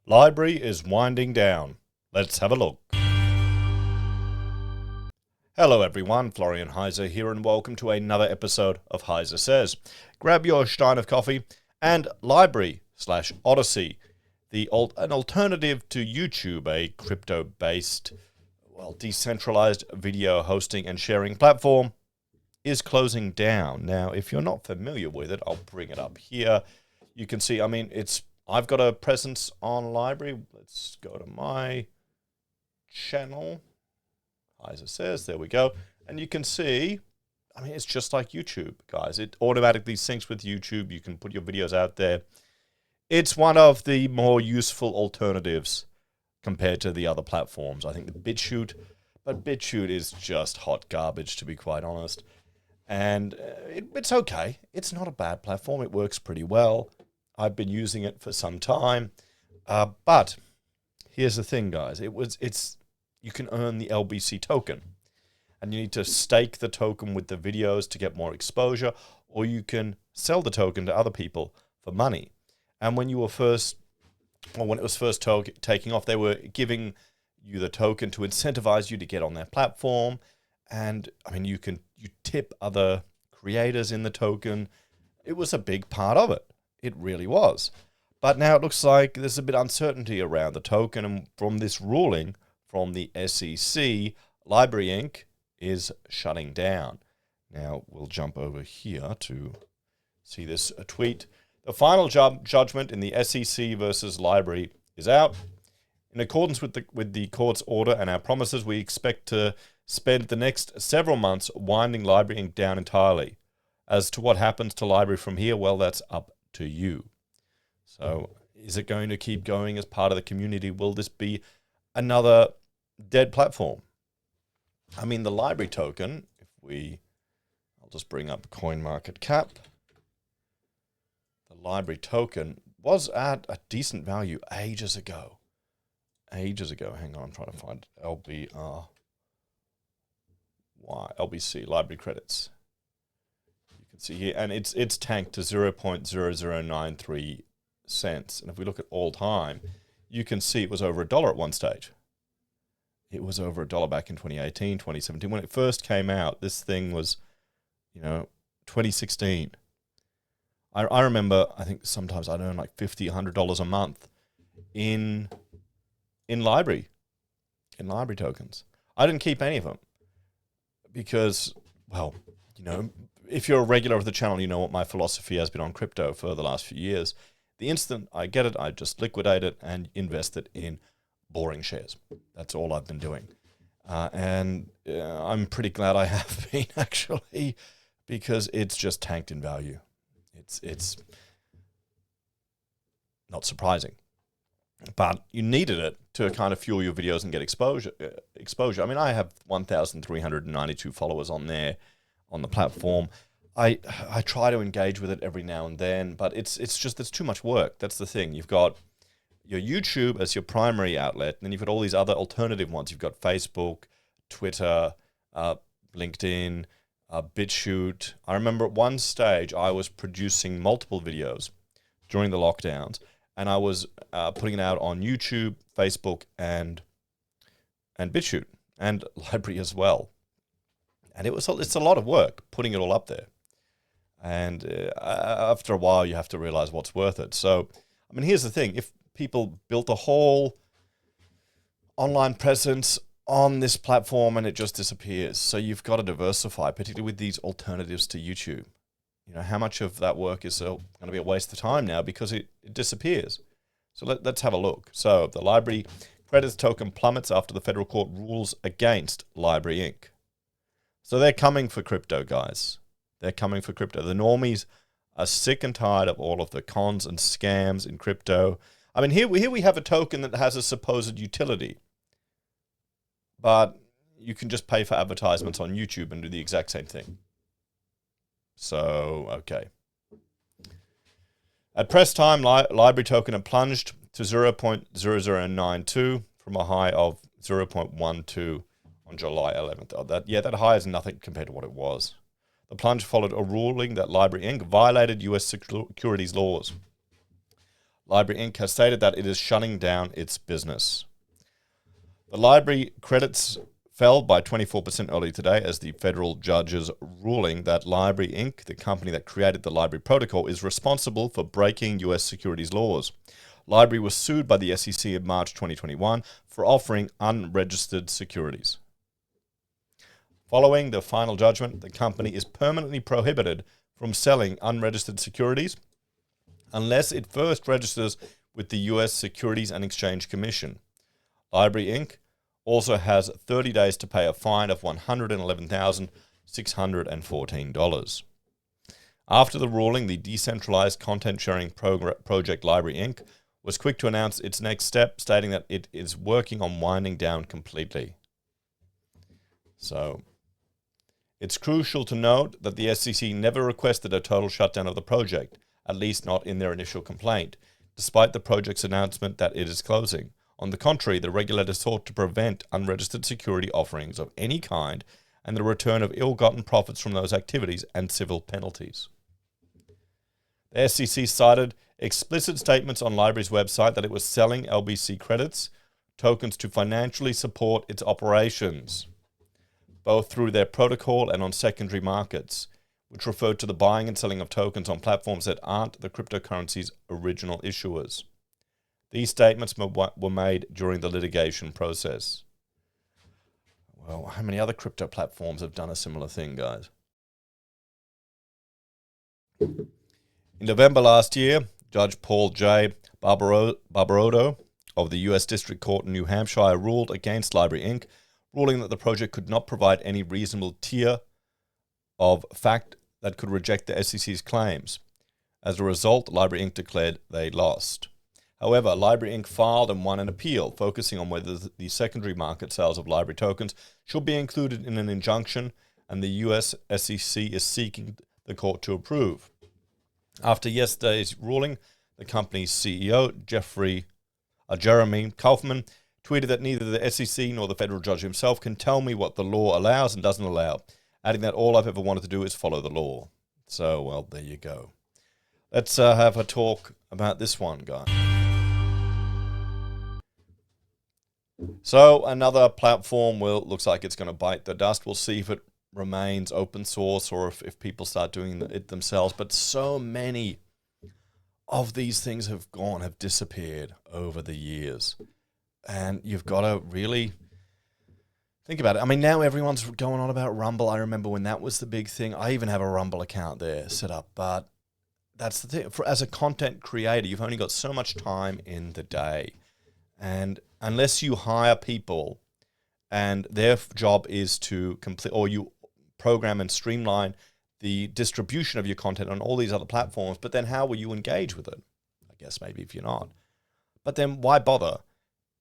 LBRY is winding down. Let's have a look. Hello everyone, Florian Heise here and welcome to another episode of HeiseSays. Grab your stein of coffee and LBRY/Odyssey, an alternative to YouTube, a crypto-based, decentralized video hosting and sharing platform, is closing down. Now, if you're not familiar with it, I'll bring it up here. You can see, I've got a presence on LBRY. Let's go to my channel. HeiseSays, there we go. And you can see, it's just like YouTube, guys. It automatically syncs with YouTube. You can put your videos out there. It's one of the more useful alternatives compared to the other platforms. I think the BitChute is just hot garbage, to be quite honest. And it's okay. It's not a bad platform. It works pretty well. I've been using it for some time. But here's the thing, guys. You can earn the LBC token. And you need to stake the token with the videos to get more exposure, or you can sell the token to other people for money. And when it was first taking off, they were giving you the token to incentivize you to get on their platform. And you tip other creators in the token. It was a big part of it. It really was. But now it looks like there's a bit of uncertainty around the token. And from this ruling from the SEC, LBRY Inc. is shutting down. Now we'll jump over here to see this tweet. The final judgment in the SEC versus LBRY is out. In accordance with the court's order and our promises, we expect to spend the next several months winding LBRY Inc. down entirely. As to what happens to LBRY from here, well, that's up to you. So is it going to keep going as part of the community? Will this be another dead platform? The LBRY token, I'll just bring up CoinMarketCap. The LBRY token was at a decent value ages ago. Hang on, I'm trying to find LBRY, LBC, LBRY credits. You can see here, and it's tanked to 0.0093 cents. And if we look at all time, you can see it was over $1 at one stage. It was over $1 back in 2018, 2017. When it first came out, this thing was, 2016. I remember, I think sometimes I'd earn like $50, $100 a month in LBRY tokens. I didn't keep any of them because, if you're a regular of the channel, you know what my philosophy has been on crypto for the last few years. The instant I get it, I just liquidate it and invest it in boring shares. That's all I've been doing. And I'm pretty glad I have been, actually, because it's just tanked in value. It's not surprising. But you needed it to kind of fuel your videos and get exposure. I have 1,392 followers on there, on the platform. I try to engage with it every now and then, but it's too much work. That's the thing. You've got your YouTube as your primary outlet, and then you've got all these other alternative ones. You've got Facebook, Twitter, LinkedIn, BitChute. I remember at one stage I was producing multiple videos during the lockdowns, and I was putting it out on YouTube, Facebook, and BitChute, and LBRY as well. And it's a lot of work putting it all up there. And after a while, you have to realize what's worth it. So, here's the thing. If people built a whole online presence on this platform and it just disappears, so you've got to diversify, particularly with these alternatives to YouTube. How much of that work is going to be a waste of time now because it disappears? So let's have a look. So the LBRY credits token plummets after the federal court rules against LBRY Inc. So they're coming for crypto, guys. They're coming for crypto. The normies are sick and tired of all of the cons and scams in crypto. Here we have a token that has a supposed utility, but you can just pay for advertisements on YouTube and do the exact same thing. So, okay. At press time, LBRY token had plunged to 0.0092 from a high of 0.12 on July 11th. That high is nothing compared to what it was. The plunge followed a ruling that LBRY Inc. violated U.S. securities laws. LBRY Inc. has stated that it is shutting down its business. The LBRY credits fell by 24% early today as the federal judge's ruling that LBRY Inc., the company that created the LBRY protocol, is responsible for breaking U.S. securities laws. LBRY was sued by the SEC in March 2021 for offering unregistered securities. Following the final judgment, the company is permanently prohibited from selling unregistered securities unless it first registers with the U.S. Securities and Exchange Commission. LBRY Inc. also has 30 days to pay a fine of $111,614. After the ruling, the decentralized content sharing project LBRY Inc. was quick to announce its next step, stating that it is working on winding down completely. So, it's crucial to note that the SEC never requested a total shutdown of the project, at least not in their initial complaint, despite the project's announcement that it is closing. On the contrary, the regulator sought to prevent unregistered security offerings of any kind and the return of ill-gotten profits from those activities and civil penalties. The SEC cited explicit statements on LBRY's website that it was selling LBC credits, tokens, to financially support its operations, both through their protocol and on secondary markets, which referred to the buying and selling of tokens on platforms that aren't the cryptocurrency's original issuers. These statements were made during the litigation process. Well, how many other crypto platforms have done a similar thing, guys? In November last year, Judge Paul J. Barbaroto of the U.S. District Court in New Hampshire ruled against LBRY Inc., ruling that the project could not provide any reasonable tier of fact that could reject the SEC's claims. As a result, LBRY Inc. declared they lost. However, LBRY Inc. filed and won an appeal, focusing on whether the secondary market sales of LBRY tokens should be included in an injunction, and the U.S. SEC is seeking the court to approve. After yesterday's ruling, the company's CEO, Jeremy Kaufman, tweeted that neither the SEC nor the federal judge himself can tell me what the law allows and doesn't allow, adding that all I've ever wanted to do is follow the law. So, well, there you go. Let's have a talk about this one, guys. So, another platform looks like it's going to bite the dust. We'll see if it remains open source or if people start doing it themselves. But so many of these things have disappeared over the years. And you've got to really think about it. I mean, now everyone's going on about Rumble. I remember when that was the big thing. I even have a Rumble account there set up. But that's the thing. As a content creator, you've only got so much time in the day. And unless you hire people and their job is to complete, or you program and streamline the distribution of your content on all these other platforms, but then how will you engage with it? I guess maybe if you're not. But then why bother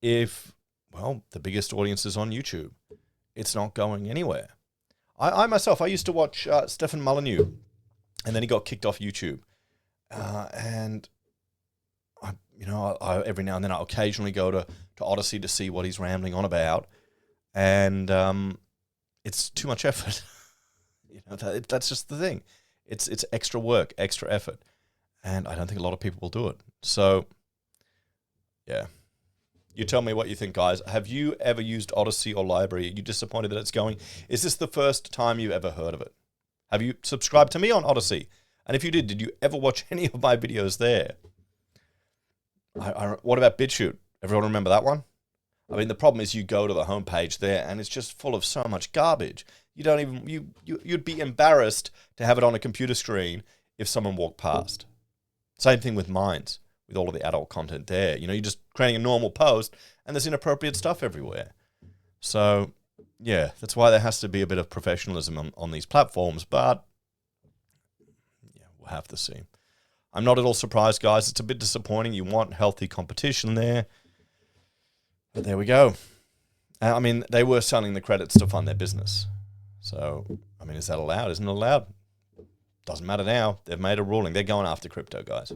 if, well, the biggest audience is on YouTube? It's not going anywhere. I myself, I used to watch Stefan Molyneux, and then he got kicked off YouTube. And I every now and then I occasionally go to Odyssey to see what he's rambling on about, and it's too much effort. That's just the thing. It's extra work, extra effort, and I don't think a lot of people will do it. So, yeah, you tell me what you think, guys. Have you ever used Odyssey or LBRY? Are you disappointed that it's going? Is this the first time you've ever heard of it? Have you subscribed to me on Odyssey? And if you did you ever watch any of my videos there? What about BitChute? Everyone remember that one? I mean, the problem is you go to the homepage there and it's just full of so much garbage. You don't even, you'd be embarrassed to have it on a computer screen if someone walked past. Same thing with Minds, with all of the adult content there. You're just creating a normal post and there's inappropriate stuff everywhere. So, yeah, that's why there has to be a bit of professionalism on these platforms, but yeah, we'll have to see. I'm not at all surprised, guys. It's a bit disappointing. You want healthy competition there. But there we go. I mean, they were selling the credits to fund their business. So, I mean, is that allowed? Isn't it allowed? Doesn't matter now. They've made a ruling. They're going after crypto, guys.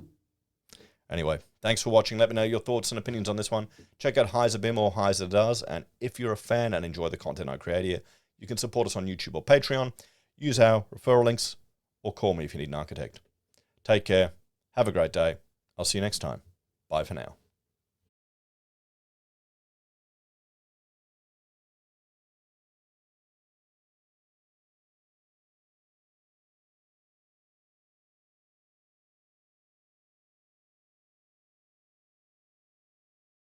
Anyway, thanks for watching. Let me know your thoughts and opinions on this one. Check out HeiseBIM or Heise Does. And if you're a fan and enjoy the content I create here, you can support us on YouTube or Patreon. Use our referral links or call me if you need an architect. Take care. Have a great day. I'll see you next time. Bye for now.